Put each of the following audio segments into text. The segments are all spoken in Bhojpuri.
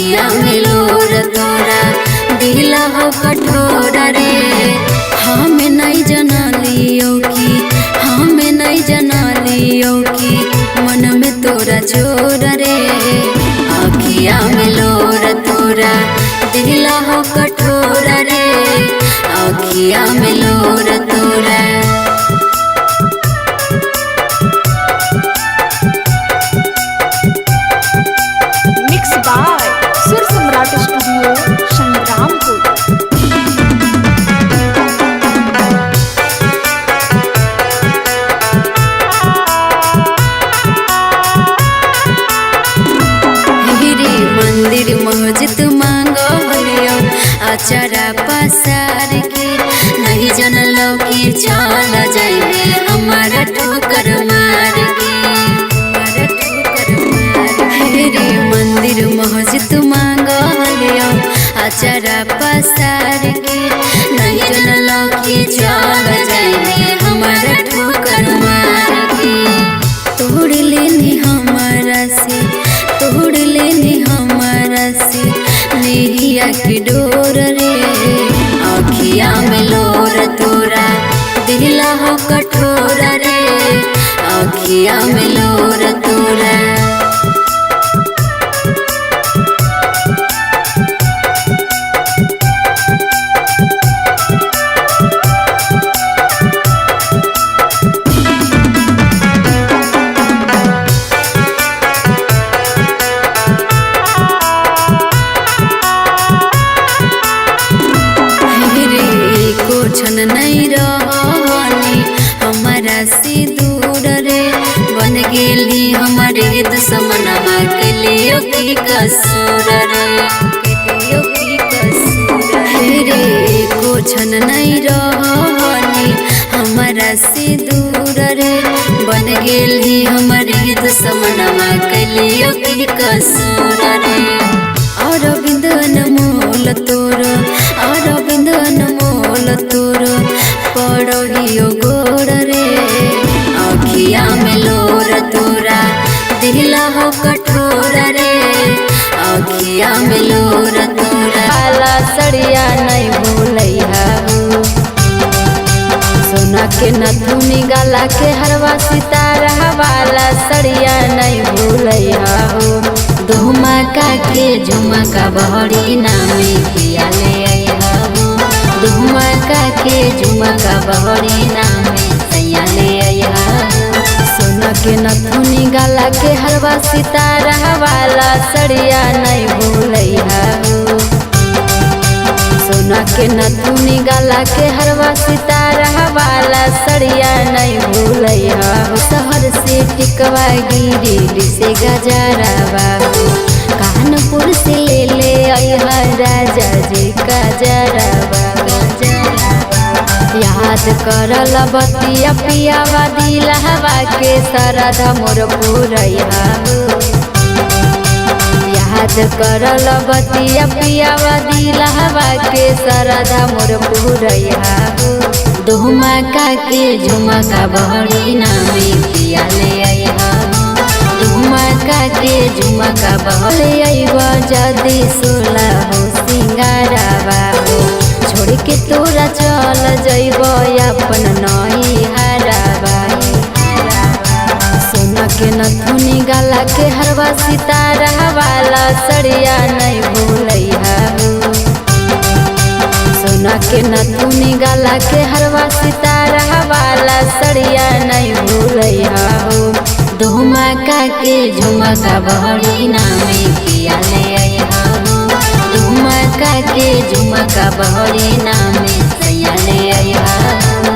अखिया में लोर तोरा दिला हो कठोर रे। हमें नहीं जना लियो की, हमें नहीं जना लियो की मन में तोरा जोर रे। अखिया में लोर तोरा दिला हो कठोर रे। अखिया में लोर तोरा। मिक्स बाय सुर सम्राट स्टूडियो संग्रामपुर। मंदिर मस्जिद मांगो लियो अचारा पसार के। नहीं जनलो कि चल जाइबे हमारा ठोकर मार के, हमारा ठोकर मार के। मंदिर मस्जिद मांगो लियो अचारा पसार के। नहीं जनलो कि चल जाइबे हमारा ठोकर मार के। तोड़ लेनी हमारा से, तोड़ लेनी हमारा से नेहिया की डोर रे। अखिया में लोर तोरा दिला हो कठोर रे। अखिया में लोर तोरा। छन नहीं रहनी हमारा से दूर रे। बन गेली हमारे दुश्मनमा के लिए की कसूर रे, के लिए की कसूर रे। को छन नहीं रहनी हमारा से दूर रे। बन गेली हमारे दुश्मनमा के लिए की कसूर रे। अरविंद अनमोल तोर, अरविंद अनमोल तोर पड़हियो गोर रे। अखिया में लोर तोरा दिला हो कठोर रे। अखिया में लोर तोरा। काला सड़िया नहीं भूलैया हो, सोना के नथुनी गला के हरवा सितारा वाला सड़िया नहीं भूलैया हो। धुमका के झुमका बहरी नामे पिया ले आया हो। धुमका के झुमका बहरी नामे सैया ले आया हो। सोना के नथुनी गला के हरवा सितारा वाला सड़िया नहीं भूलैया हो। सोना के नथुनी गला के हरवा सितारा वाला सड़िया नहीं भूलैया हो। शहर से टिकवा गिरी से गजरावा हो। कानपुर से ले ले आया राजा जी का जरावा। याद करल बतिया पियावा दिलहवा के सरधा मोर पुरैया हो। याद करल बतिया पियावा दिलहवा के सरधा मोर पुरैया हो। धुमका के झुमका बहरी नामे पिया ले आया हो। धुमका के झुमका बहरे आइबा जदी सोला हो सिंगारावा हो। छोड़ के तोरा चल जइब अपन नई हरावा। सोना के नथुनी गला के हरवा सितारा वाला सड़िया नहीं भूलैया हो। सोना के नथुनी गला के हरवा सितारा वाला सड़िया नहीं भूलैया हो। धुमका के झुमका बहरी नामे पिया ले आया हो। धुमका के झुमका बहरी नामे सैया ले आया हो।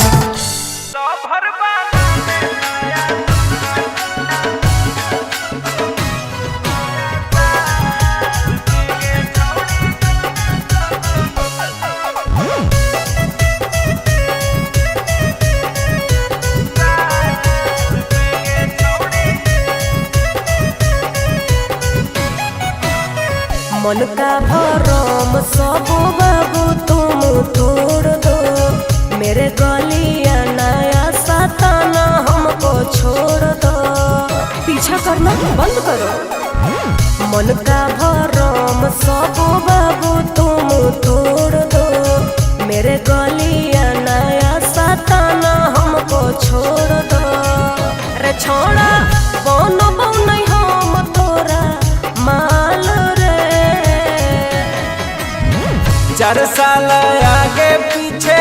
मन का भरम सब बाबू तुम तोड़ दो। मेरे गलिया नया सताना हमको छोड़ दो। पीछा करना बंद करो। मन का भरम सब बाबू तुम तोड़ दो, मेरे गलिया नया सताना हमको छोड़ दो। रे छोड़ा बनो नहीं हम तोरा माल रे। 4 साल आगे पीछे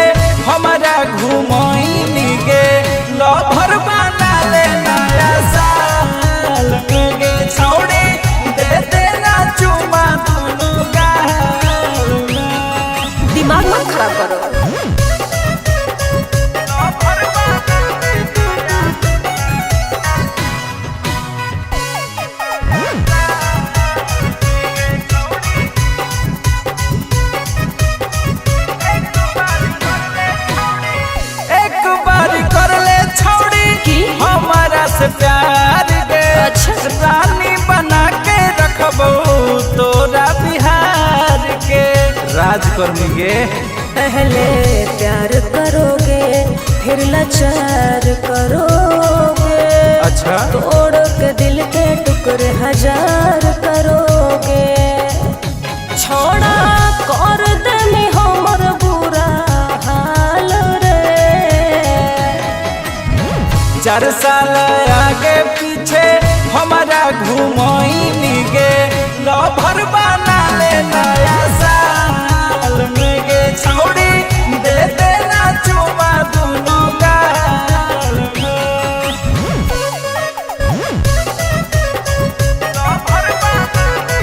हमारा घुमाई गे, लभर बना ले नया साल में गे छौड़ी दे देना चुमा दोनों गाल में। दिमाग मत खराब करो। एक बार कर ले छौड़ी हमारा से प्यार गे, रानी बना के रखबो तोरा बिहार के। राजकर्मी गे पहले प्यार करोगे फिर लाचार करोगे, अच्छा तोड़ के दिल के टुकड़े 1000 करोगे। छोड़ा कर देनी हमर बुरा हाल रे। 4 साल आगे पीछे हमारा घुमाई गे, लभर बना ले नया साल में गे छौड़ी दे देना चुमा दोनों गाल में। लभर बना ले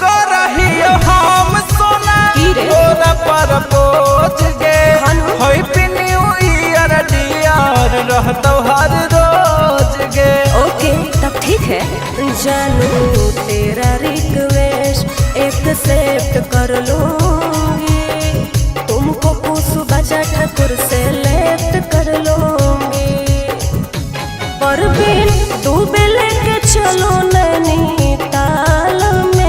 करहियो हम सोना तोरा पर बोझ गे, हैप्पी न्यू ईयर डियर रहतो हर रोज गे। ओके तब ठीक है। जानू तेरा रिक्वेस्ट एक्सेप्ट कर लूंगी, तुमको कुसु बचा ठाकुर से लेफ्ट कर लूंगी। परवीन डूबे लेके चलो नैनीताल में।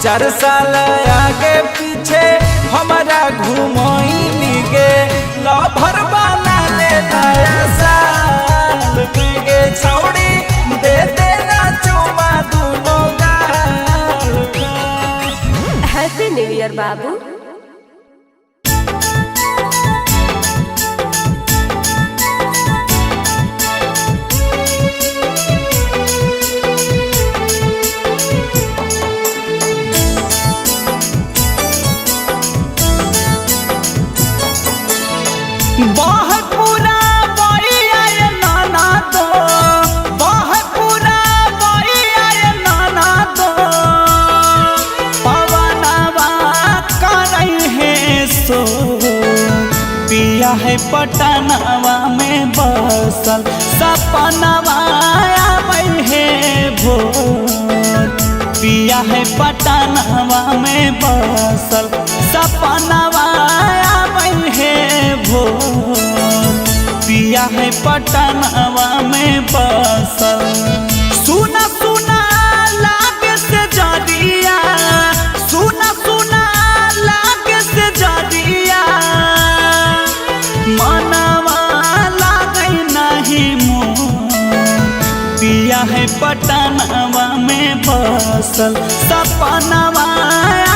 4 साल आगे पीछे हमारा घुमाई गे, लभर बना ले नया साल में गे छौड़ी दे देना चुमा दोनों गाल में। हैप्पी न्यू ईयर बाबू। पूरा बइया ये नाना दो, पूरा बइया ये नाना दो, पवनवा करई है सो पिया है पटनवा में बसल, सपनवा आबै है भोर। पिया है पटनवा में बसल, सपनवा आबै है भोर। पिया है पटनवा में बसल, सुना सुना लागे से जरिया, सुना सुना लागे से जरिया, मनवा लागे नहीं मोर। पिया है पटनवा में बसल, सपनवा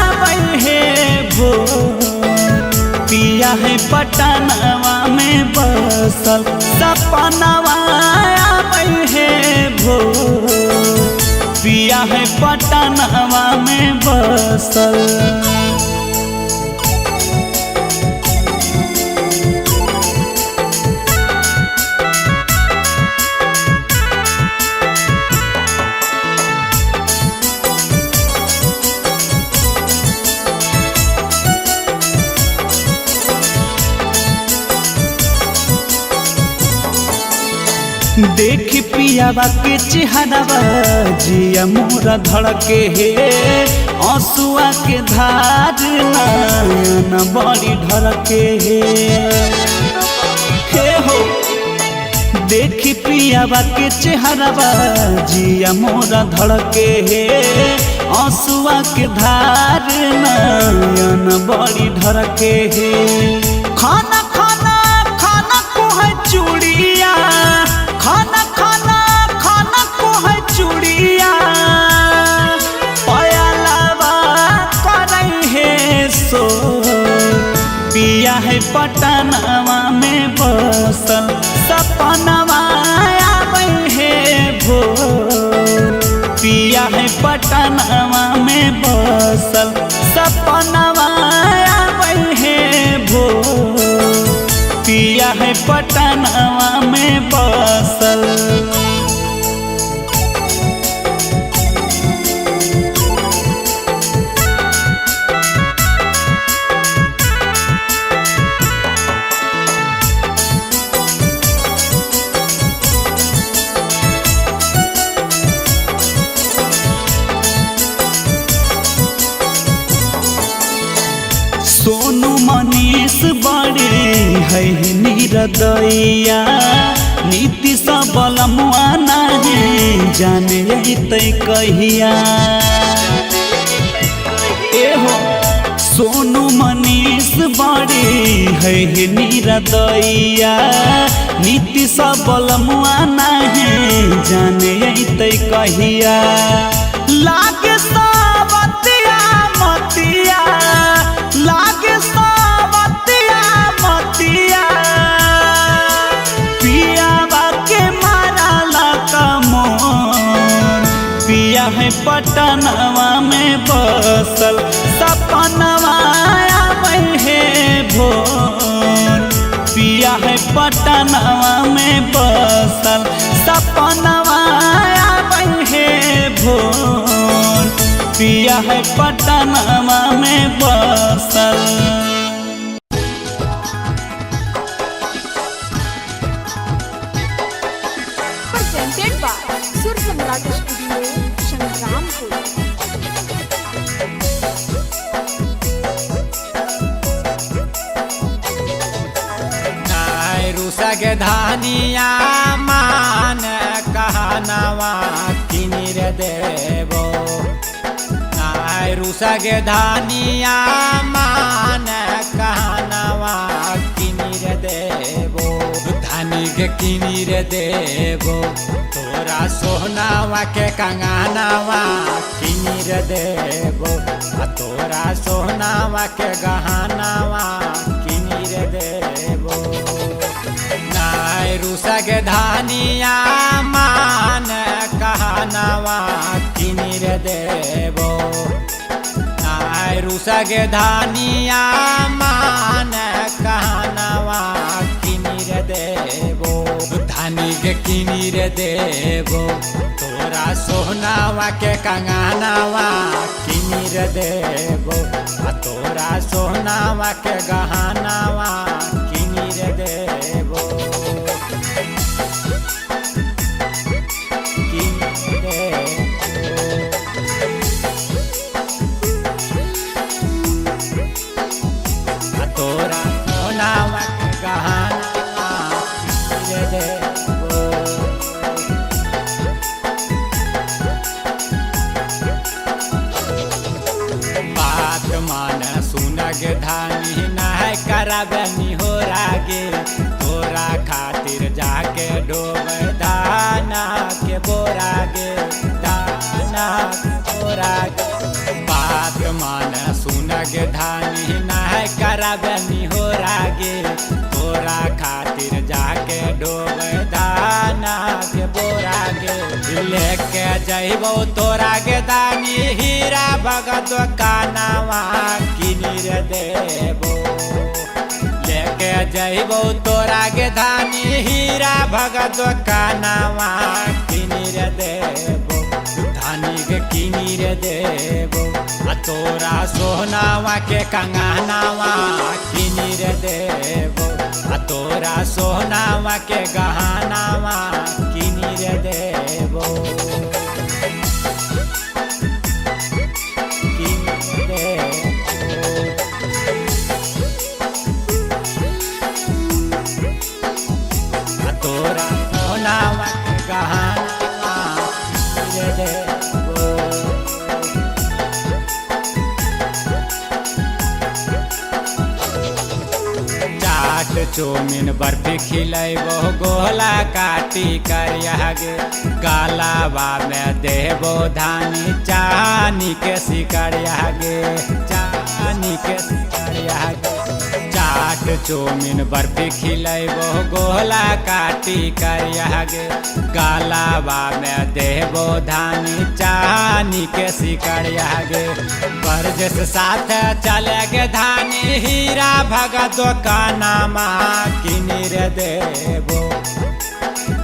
आबै है भोर। पिया है पटनवा में बसल, सपनवा आबै है भोर। पिया है पटनवा में बसल। देख पियावा के चेहरावा जिया मोरा धड़के हे, आंसुआ के धार नयन बड़ी ढरके हे हो। देखी पियावा के चेहरावा जिया मोरा धड़के हे आंसुआ के धार नयन बड़ी ढरके हे खाना खाना खाना को है चूड़िया खाना खाना खाना को है चूड़िया पयालावा करई है सो पिया है पटनावा में बसल सपनवा आबै है भोर पिया है पटनावा में बसल सपनवा आबै है भोर पिया है पटनावा में बसल सोनू मनीष बड़े है निरदैया नीति सबल मुआना है जाने तै कहिया एहो सोनू मनीष बड़े है निरदैया नीति सबल मुआना है जाने तै कहिया लागे सावतिया मतिया लागे सावतिया मतिया पियावा के मारा लका मोर पिया है पटनावा में बसल सपनवा आबै है भोर पिया है पटनावा में बसल सपनवा आबै है भोर पिया है पटनावा में बसल presented by Sur Samrat Studio, Shangrampur. RUSA के धानिया मान कहनवा किनिर देवो रुसा के धानिया मान कहनवा किनिर देवो धानी के किनिर देवो तोरा सोहनावा के कंगनवा किनिर देवो तोरा सोहनावा के गहनवा किनिर देवो रुसा के धानिया मान कहनवा किनिर देवो रुसा के धानिया मान कहनवा किनिर देवो धानी के किनिर देवो तोरा सोहनावा के कंगनवा किनिर देवो तोरा सोहनावा के गहनवा किनिर देवो तोरा सोनावा के गहनवा किनिर देवो बात मान सुनग धानी नहीं करबनी हो रागे तोरा खातिर जाके डोब दाना के बोरागे दाना के बोरागे बात मान सुनग धानी नहीं करबनी हो रागे तोरा खातिर जाके डोब दाना के बोरागे लेके जइबो तोरा के दानी हीरा भगत कानवा किनिर देबो लेके जइबो तोरा के धानी हीरा भगत कानवा किनिर देबो धानी के किनिर देबो तोरा सोहनावा के कंगनवा किनिर देबो तोरा सोहनावा के गहनवा किनिर देबो तोरा चौमिन बर्फी खिलेबो गोला काटी करिया गे गालावा में देबो धानी चानी के सिकरिया गे चानी के सिकरिया गे चाट चौमिन बर्फी खिलेबो गोला काटी करिया गे गालावा में देबो धानी चानी के सिकरिया गे बरजस साथ चले गे धानी हीरा भगत दुकानमा किनी रे देबो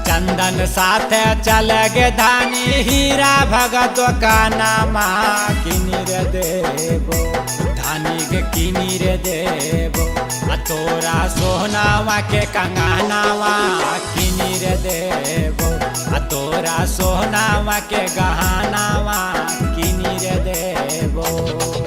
चंदन साथ चले गे धानी हीरा भगत दुकानमा किनी रे देबो धानी के किनी रे देबो तोरा सोहनावा के कंगनावा किनी रे देबो तोरा सोहनावा के गहनावा किनी रे देबो।